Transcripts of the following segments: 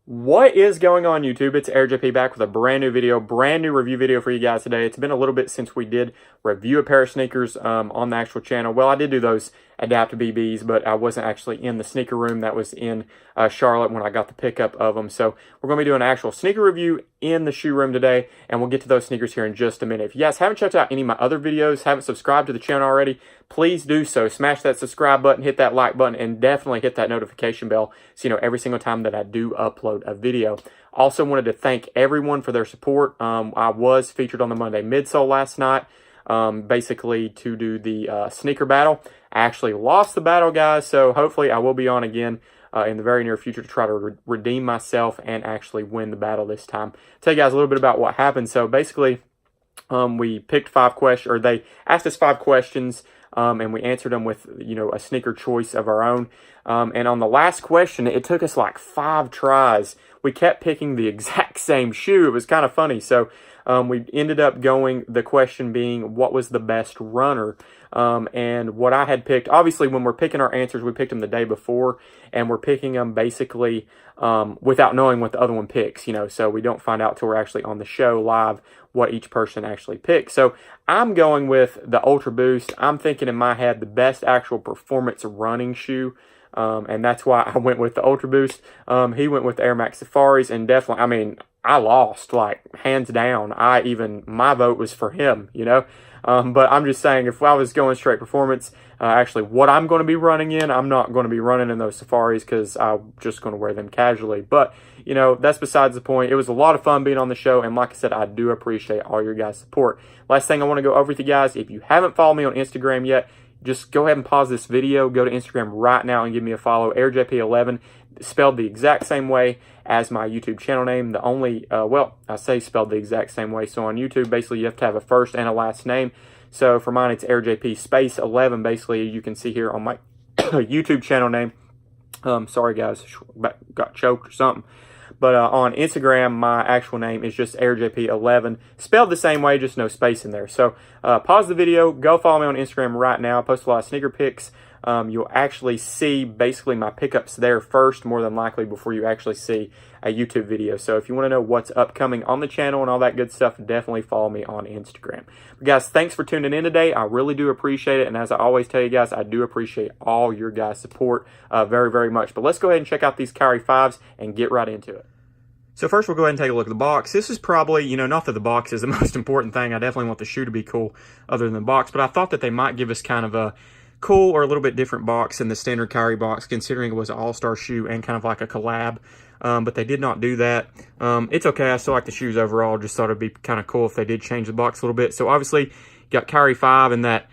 What is going on, YouTube? It's AirJP back with a brand new video, brand new review video for you guys today. It's been a little bit since we did review a pair of sneakers on the actual channel. Well, I did do those Adapt BBs, but I wasn't actually in the sneaker room that was in Charlotte when I got the pickup of them. So we're going to be doing an actual sneaker review in the shoe room today, and we'll get to those sneakers here in just a minute. If you guys haven't checked out any of my other videos, haven't subscribed to the channel already, please do so. Smash that subscribe button, hit that like button, and definitely hit that notification bell so you know every single time that I do upload a video. Also wanted to thank everyone for their support. I was featured on the Monday midsole last night, basically to do the sneaker battle. I actually lost the battle, guys, so hopefully I will be on again in the very near future to try to redeem myself and actually win the battle this time. Tell you guys a little bit about what happened. So basically, we picked 5 questions, or they asked us 5 questions, and we answered them with, you know, a sneaker choice of our own. And on the last question, it took us like 5 tries. We kept picking the exact same shoe. It was kind of funny. So we ended up going, the question being, what was the best runner? And what I had picked, obviously when we're picking our answers, we picked them the day before, and we're picking them basically without knowing what the other one picks, you know, so we don't find out till we're actually on the show live what each person actually picks. So I'm going with the Ultra Boost. I'm thinking in my head the best actual performance running shoe. And that's why I went with the Ultra Boost. He went with the Air Max Safaris, and definitely, I mean, I lost, like, hands down. My vote was for him, you know. But I'm just saying, if I was going straight performance, actually what I'm going to be running in, I'm not going to be running in those Safaris because I'm just going to wear them casually. But, you know, that's besides the point. It was a lot of fun being on the show, and like I said, I do appreciate all your guys' support. Last thing I want to go over with you guys, if you haven't followed me on Instagram yet, just go ahead and pause this video, go to Instagram right now and give me a follow. AirJP11, spelled the exact same way as my YouTube channel name. The only, well, I say spelled the exact same way. So on YouTube, basically you have to have a first and a last name. So for mine, it's AirJP space 11. Basically, you can see here on my YouTube channel name. Sorry guys, got choked or something. But on Instagram, my actual name is just AirJP11, spelled the same way, just no space in there. So pause the video, go follow me on Instagram right now. I post a lot of sneaker pics. You'll actually see basically my pickups there first, more than likely, before you actually see a YouTube video. So if you want to know what's upcoming on the channel and all that good stuff, definitely follow me on Instagram. But guys, thanks for tuning in today. I really do appreciate it. And as I always tell you guys, I do appreciate all your guys' support very, very much. But let's go ahead and check out these Kyrie 5s and get right into it. So first we'll go ahead and take a look at the box. This is probably, you know, not that the box is the most important thing. I definitely want the shoe to be cool other than the box. But I thought that they might give us kind of a cool or a little bit different box than the standard Kyrie box, considering it was an all-star shoe and kind of like a collab. But they did not do that. It's okay. I still like the shoes overall. Just thought it'd be kind of cool if they did change the box a little bit. So obviously, you got Kyrie 5 and that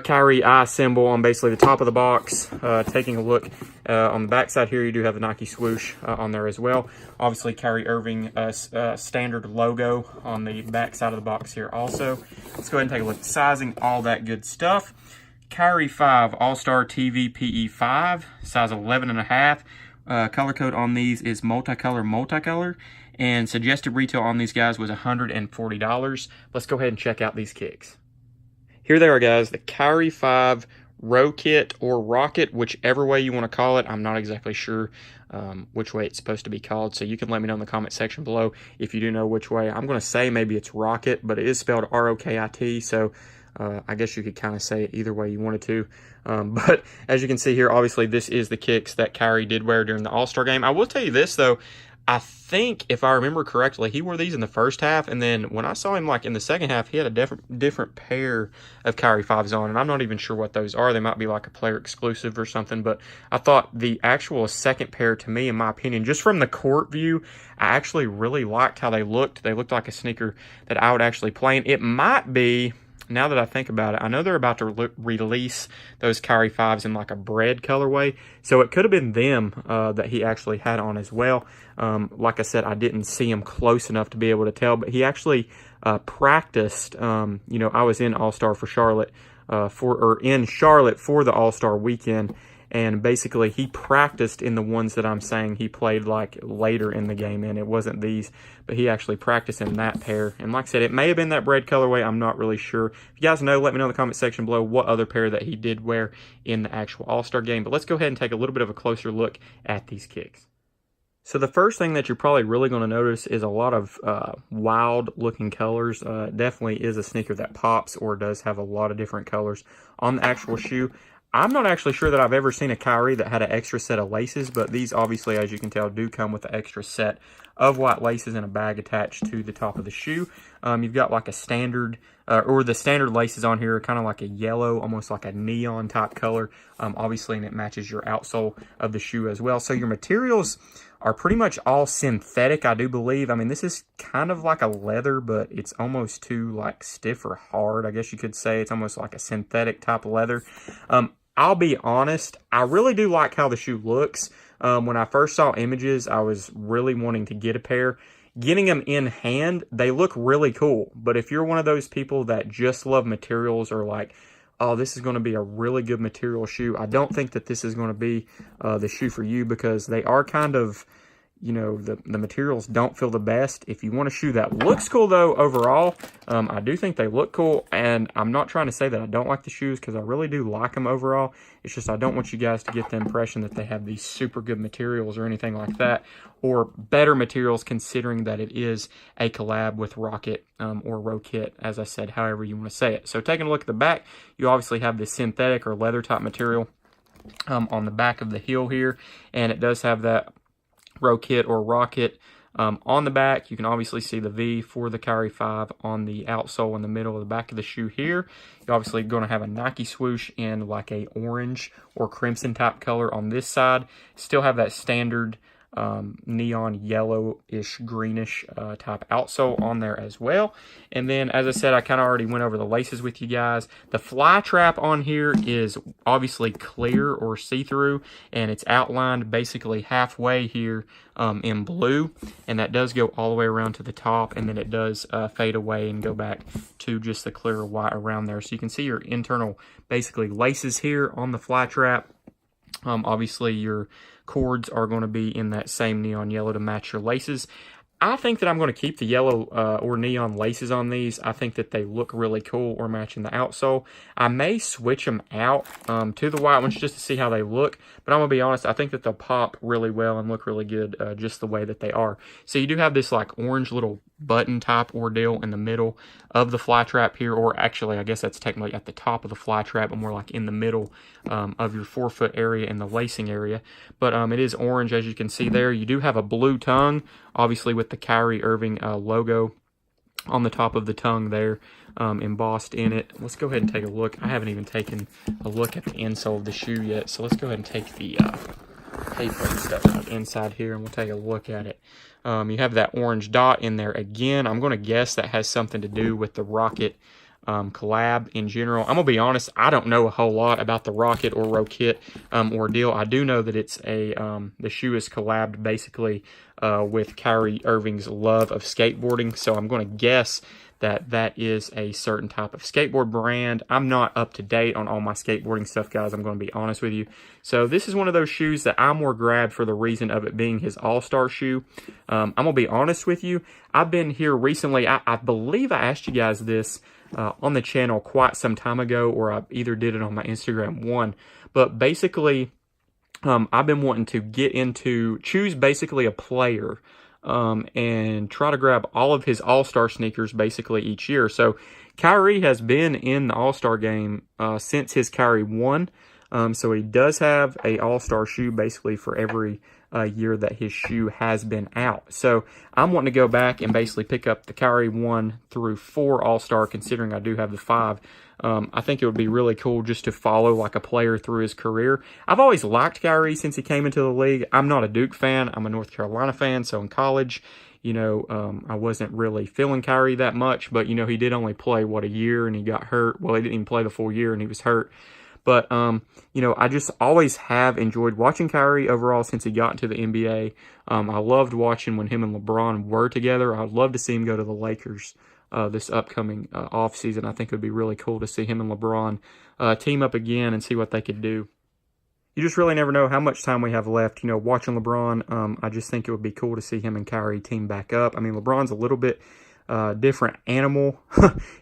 Kyrie eye symbol on basically the top of the box. Taking a look on the back side here, you do have the Nike swoosh on there as well. Obviously, Kyrie Irving standard logo on the back side of the box here also. Let's go ahead and take a look at the sizing, all that good stuff. Kyrie 5 All-Star TV PE 5, size 11.5. Color code on these is multicolor, and suggested retail on these guys was $140. Let's go ahead and check out these kicks. Here they are, guys, the Kyrie 5 Rokit or Rokit, whichever way you want to call it. I'm not exactly sure which way it's supposed to be called, so you can let me know in the comment section below if you do know which way. I'm going to say maybe it's Rocket, but it is spelled R-O-K-I-T, so I guess you could kind of say it either way you wanted to. But as you can see here, obviously this is the kicks that Kyrie did wear during the All-Star game. I will tell you this, though. I think, if I remember correctly, he wore these in the first half, and then when I saw him like in the second half, he had a different pair of Kyrie 5s on, and I'm not even sure what those are. They might be like a player exclusive or something, but I thought the actual second pair, to me, in my opinion, just from the court view, I actually really liked how they looked. They looked like a sneaker that I would actually play in. It might be, now that I think about it, I know they're about to release those Kyrie 5s in like a bread colorway, so it could have been them that he actually had on as well. Like I said, I didn't see him close enough to be able to tell, but he actually practiced. You know, I was in All-Star for Charlotte, in Charlotte for the All-Star weekend, and basically he practiced in the ones that I'm saying he played like later in the game in. It wasn't these, but he actually practiced in that pair. And like I said, it may have been that bread colorway. I'm not really sure. If you guys know, let me know in the comment section below what other pair that he did wear in the actual All-Star game. But let's go ahead and take a little bit of a closer look at these kicks. So the first thing that you're probably really going to notice is a lot of wild looking colors. Definitely is a sneaker that pops or does have a lot of different colors on the actual shoe. I'm not actually sure that I've ever seen a Kyrie that had an extra set of laces, but these obviously, as you can tell, do come with an extra set of white laces and a bag attached to the top of the shoe. You've got like a standard, or the standard laces on here are kind of like a yellow, almost like a neon type color, obviously, and it matches your outsole of the shoe as well. So your materials are pretty much all synthetic, I do believe. I mean, this is kind of like a leather, but it's almost too like stiff or hard, I guess you could say. It's almost like a synthetic type of leather. I'll be honest, I really do like how the shoe looks. When I first saw images, I was really wanting to get a pair. Getting them in hand, they look really cool. But if you're one of those people that just love materials or like, oh, this is going to be a really good material shoe, I don't think that this is going to be the shoe for you, because they are kind of, you know, the materials don't feel the best. If you want a shoe that looks cool, though, overall, I do think they look cool. And I'm not trying to say that I don't like the shoes, because I really do like them overall. It's just I don't want you guys to get the impression that they have these super good materials or anything like that, or better materials, considering that it is a collab with Rokit or Rokit, as I said, however you want to say it. So taking a look at the back, you obviously have this synthetic or leather type material on the back of the heel here, and it does have that Rokit or Rokit on the back. You can obviously see the V for the Kyrie 5 on the outsole in the middle of the back of the shoe here. You're obviously going to have a Nike swoosh in like a orange or crimson type color on this side. Still have that standard neon yellowish greenish type outsole on there as well. And then, as I said, I kind of already went over the laces with you guys. The fly trap on here is obviously clear or see-through, and it's outlined basically halfway here in blue, and that does go all the way around to the top, and then it does fade away and go back to just the clear white around there. So you can see your internal basically laces here on the fly trap. Obviously your cords are going to be in that same neon yellow to match your laces. I think that I'm going to keep the yellow or neon laces on these. I think that they look really cool or matching the outsole. I may switch them out to the white ones just to see how they look. But I'm going to be honest, I think that they'll pop really well and look really good just the way that they are. So you do have this like orange little button type ordeal in the middle of the fly trap here. Or actually, I guess that's technically at the top of the fly trap, but more like in the middle of your forefoot area and the lacing area. But it is orange, as you can see there. You do have a blue tongue, obviously with the Kyrie Irving logo on the top of the tongue there, embossed in it. Let's go ahead and take a look. I haven't even taken a look at the insole of the shoe yet, so let's go ahead and take the paper and stuff inside here, and we'll take a look at it. You have that orange dot in there again. I'm going to guess that has something to do with the Rokit collab in general. I'm gonna be honest, I don't know a whole lot about the Rokit or Rokit ordeal. I do know that it's a the shoe is collabed basically with Kyrie Irving's love of skateboarding, so I'm going to guess that that is a certain type of skateboard brand. I'm not up to date on all my skateboarding stuff, guys. I'm going to be honest with you. So this is one of those shoes that I more grabbed for the reason of it being his all-star shoe. I'm going to be honest with you. I've been here recently. I believe I asked you guys this on the channel quite some time ago, or I either did it on my Instagram one. But basically, I've been wanting to choose basically a player and try to grab all of his all-star sneakers basically each year. So Kyrie has been in the all-star game since his Kyrie 1. So he does have a all-star shoe basically for every year that his shoe has been out. So I'm wanting to go back and basically pick up the Kyrie 1 through 4 all-star, considering I do have the 5. I think it would be really cool just to follow like a player through his career. I've always liked Kyrie since he came into the league. I'm not a Duke fan. I'm a North Carolina fan. So in college, you know, I wasn't really feeling Kyrie that much. But, you know, he did only play, a year, and he got hurt. Well, he didn't even play the full year, and he was hurt. But, you know, I just always have enjoyed watching Kyrie overall since he got into the NBA. I loved watching when him and LeBron were together. I'd love to see him go to the Lakers this upcoming offseason. I think it would be really cool to see him and LeBron team up again and see what they could do. You just really never know how much time we have left. You know, watching LeBron, I just think it would be cool to see him and Kyrie team back up. I mean, LeBron's a little bit different animal.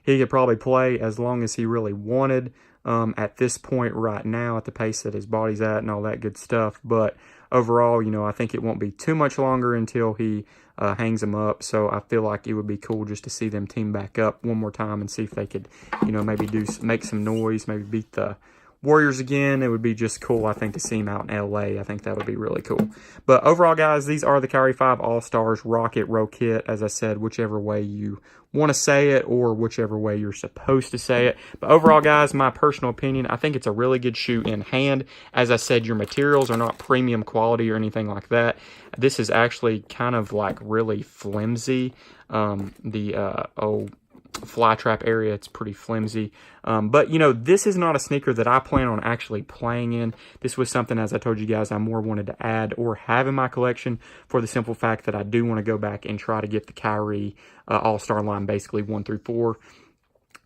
He could probably play as long as he really wanted. At this point right now, at the pace that his body's at and all that good stuff. But overall, you know, I think it won't be too much longer until he hangs them up. So I feel like it would be cool just to see them team back up one more time and see if they could, you know, maybe make some noise, maybe beat the Warriors again. It would be just cool, I think, to see him out in LA. I think that would be really cool. But overall, guys, these are the Kyrie 5 All-Stars, Rokit, Rokit, as I said, whichever way you want to say it or whichever way you're supposed to say it. But overall, guys, my personal opinion, I think it's a really good shoe in hand. As I said, your materials are not premium quality or anything like that. This is actually kind of like really flimsy. Fly trap area, it's pretty flimsy, but you know, this is not a sneaker that I plan on actually playing in. This was something, as I told you guys, I more wanted to add or have in my collection for the simple fact that I do want to go back and try to get the Kyrie All-Star line, basically 1 through 4.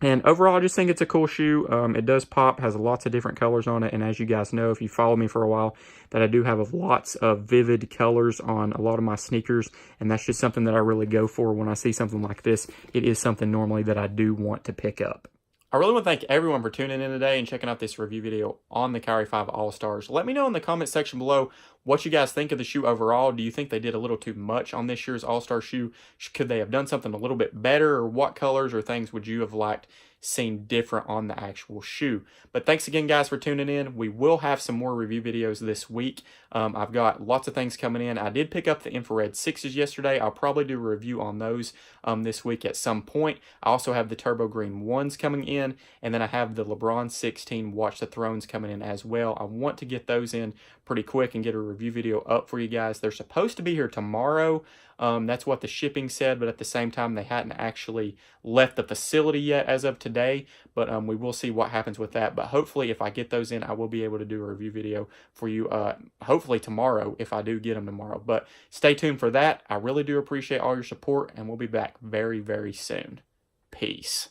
And overall, I just think it's a cool shoe. It does pop, has lots of different colors on it. And as you guys know, if you follow me for a while, that I do have lots of vivid colors on a lot of my sneakers. And that's just something that I really go for when I see something like this. It is something normally that I do want to pick up. I really want to thank everyone for tuning in today and checking out this review video on the Kyrie 5 All-Stars. Let me know in the comment section below what you guys think of the shoe overall. Do you think they did a little too much on this year's All-Star shoe? Could they have done something a little bit better? Or what colors or things would you have liked seen different on the actual shoe? But thanks again, guys, for tuning in. We will have some more review videos this week. I've got lots of things coming in. I did pick up the infrared 6s yesterday. I'll probably do a review on those this week at some point. I also have the turbo green 1s coming in, and then I have the LeBron 16 Watch the Thrones coming in as well. I want to get those in pretty quick and get a review video up for you guys. They're supposed to be here tomorrow. That's what the shipping said, but at the same time, they hadn't actually left the facility yet as of today, but we will see what happens with that. But hopefully, if I get those in, I will be able to do a review video for you, hopefully tomorrow, if I do get them tomorrow. But stay tuned for that. I really do appreciate all your support, and we'll be back very, very soon. Peace.